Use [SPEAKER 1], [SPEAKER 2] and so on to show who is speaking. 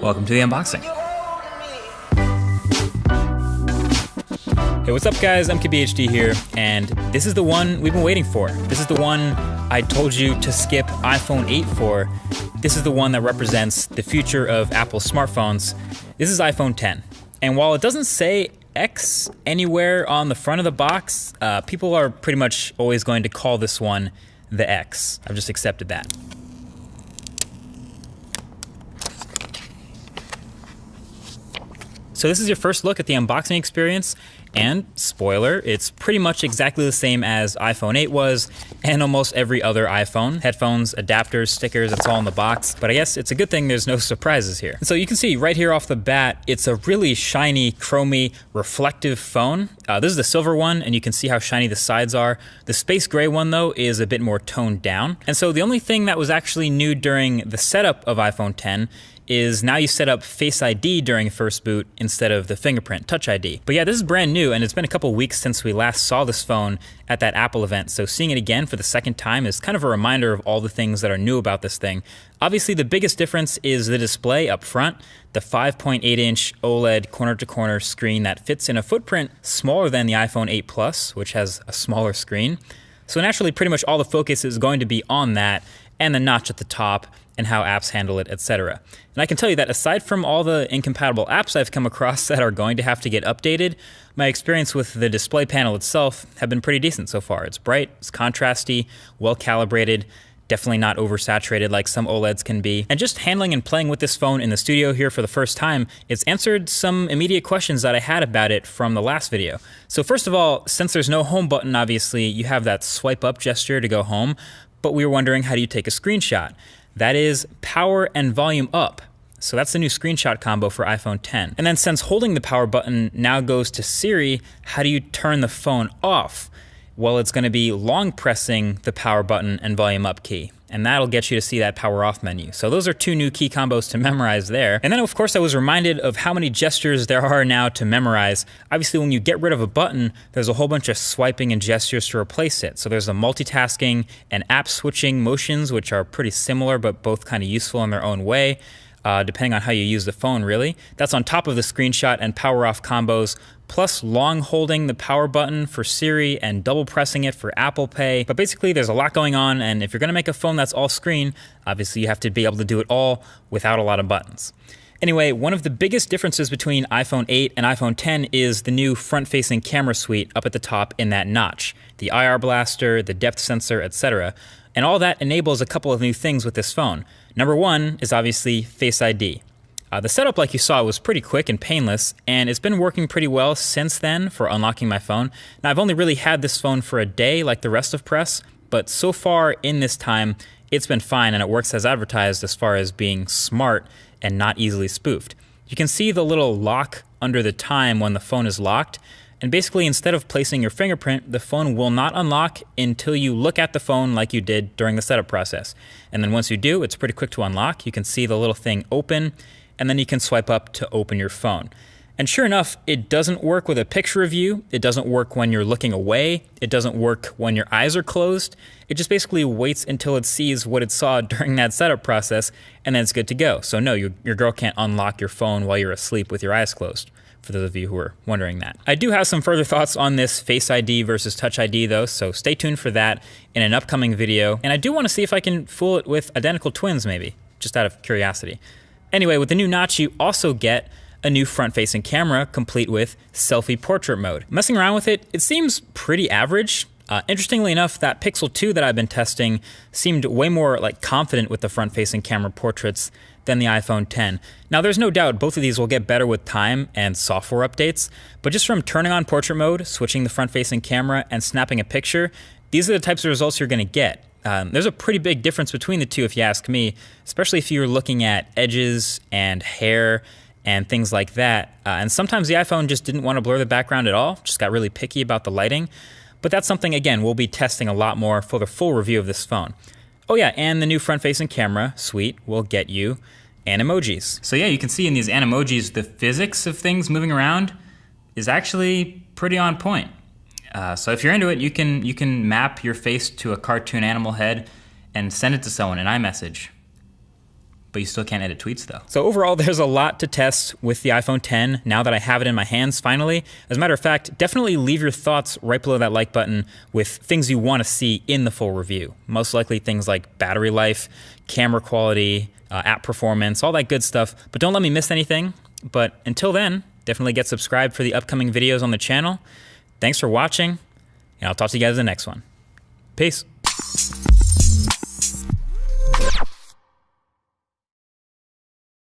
[SPEAKER 1] Welcome to the unboxing. Hey, what's up guys? MKBHD here, and this is the one we've been waiting for. This is the one I told you to skip iPhone 8 for. This is the one that represents the future of Apple smartphones. This is iPhone 10. And while it doesn't say X anywhere on the front of the box, people are pretty much always going to call this one the X. I've just accepted that. So this is your first look at the unboxing experience, and spoiler, it's pretty much exactly the same as iPhone 8 was, and almost every other iPhone. Headphones, adapters, stickers, it's all in the box, but I guess it's a good thing there's no surprises here. And so you can see right here off the bat, it's a really shiny, chromy, reflective phone. This is the silver one, and you can see how shiny the sides are. The space gray one though is a bit more toned down. And so the only thing that was actually new during the setup of iPhone 10 is now you set up Face ID during first boot instead of the fingerprint Touch ID. But yeah, this is brand new, and it's been a couple weeks since we last saw this phone at that Apple event, so seeing it again for the second time is kind of a reminder of all the things that are new about this thing. Obviously, the biggest difference is the display up front, the 5.8-inch OLED corner-to-corner screen that fits in a footprint smaller than the iPhone 8 Plus, which has a smaller screen. So naturally, pretty much all the focus is going to be on that, and the notch at the top, and how apps handle it, etc. And I can tell you that aside from all the incompatible apps I've come across that are going to have to get updated, my experience with the display panel itself have been pretty decent so far. It's bright, it's contrasty, well calibrated, definitely not oversaturated like some OLEDs can be. And just handling and playing with this phone in the studio here for the first time, it's answered some immediate questions that I had about it from the last video. So first of all, since there's no home button, obviously, you have that swipe up gesture to go home, but we were wondering, how do you take a screenshot? That is power and volume up. So that's the new screenshot combo for iPhone 10. And then since holding the power button now goes to Siri, how do you turn the phone off? Well, it's going to be long pressing the power button and volume up key, and that'll get you to see that power off menu. So those are two new key combos to memorize there. And then of course I was reminded of how many gestures there are now to memorize. Obviously when you get rid of a button, there's a whole bunch of swiping and gestures to replace it. So there's the multitasking and app switching motions, which are pretty similar but both kind of useful in their own way. Depending on how you use the phone, really. That's on top of the screenshot and power off combos, plus long holding the power button for Siri and double pressing it for Apple Pay. But basically there's a lot going on, and if you're gonna make a phone that's all screen, obviously you have to be able to do it all without a lot of buttons. Anyway, one of the biggest differences between iPhone 8 and iPhone 10 is the new front-facing camera suite up at the top in that notch. The IR blaster, the depth sensor, etc. And all that enables a couple of new things with this phone. Number one is obviously Face ID. The setup, like you saw, was pretty quick and painless, and it's been working pretty well since then for unlocking my phone. Now, I've only really had this phone for a day like the rest of press, but so far in this time, it's been fine, and it works as advertised as far as being smart and not easily spoofed. You can see the little lock under the time when the phone is locked, and basically instead of placing your fingerprint, the phone will not unlock until you look at the phone like you did during the setup process. And then once you do, it's pretty quick to unlock. You can see the little thing open, and then you can swipe up to open your phone. And sure enough, it doesn't work with a picture of you. It doesn't work when you're looking away. It doesn't work when your eyes are closed. It just basically waits until it sees what it saw during that setup process, and then it's good to go. So no, your girl can't unlock your phone while you're asleep with your eyes closed, for those of you who are wondering that. I do have some further thoughts on this Face ID versus Touch ID though, so stay tuned for that in an upcoming video. And I do want to see if I can fool it with identical twins maybe, just out of curiosity. Anyway, with the new notch, you also get a new front-facing camera complete with selfie portrait mode. Messing around with it, it seems pretty average. Interestingly enough, that Pixel 2 that I've been testing seemed way more like confident with the front-facing camera portraits than the iPhone 10. Now there's no doubt both of these will get better with time and software updates, but just from turning on portrait mode, switching the front-facing camera, and snapping a picture, these are the types of results you're gonna get. There's a pretty big difference between the two if you ask me, especially if you're looking at edges and hair and things like that. And sometimes the iPhone just didn't want to blur the background at all, just got really picky about the lighting. But that's something, again, we'll be testing a lot more for the full review of this phone. Oh yeah, and the new front-facing camera suite will get you Animojis. So yeah, you can see in these Animojis, the physics of things moving around is actually pretty on point. So if you're into it, you can map your face to a cartoon animal head and send it to someone in iMessage. But you still can't edit tweets though. So overall, there's a lot to test with the iPhone 10 now that I have it in my hands finally. As a matter of fact, definitely leave your thoughts right below that like button with things you want to see in the full review. Most likely things like battery life, camera quality, app performance, all that good stuff. But don't let me miss anything. But until then, definitely get subscribed for the upcoming videos on the channel. Thanks for watching, and I'll talk to you guys in the next one. Peace.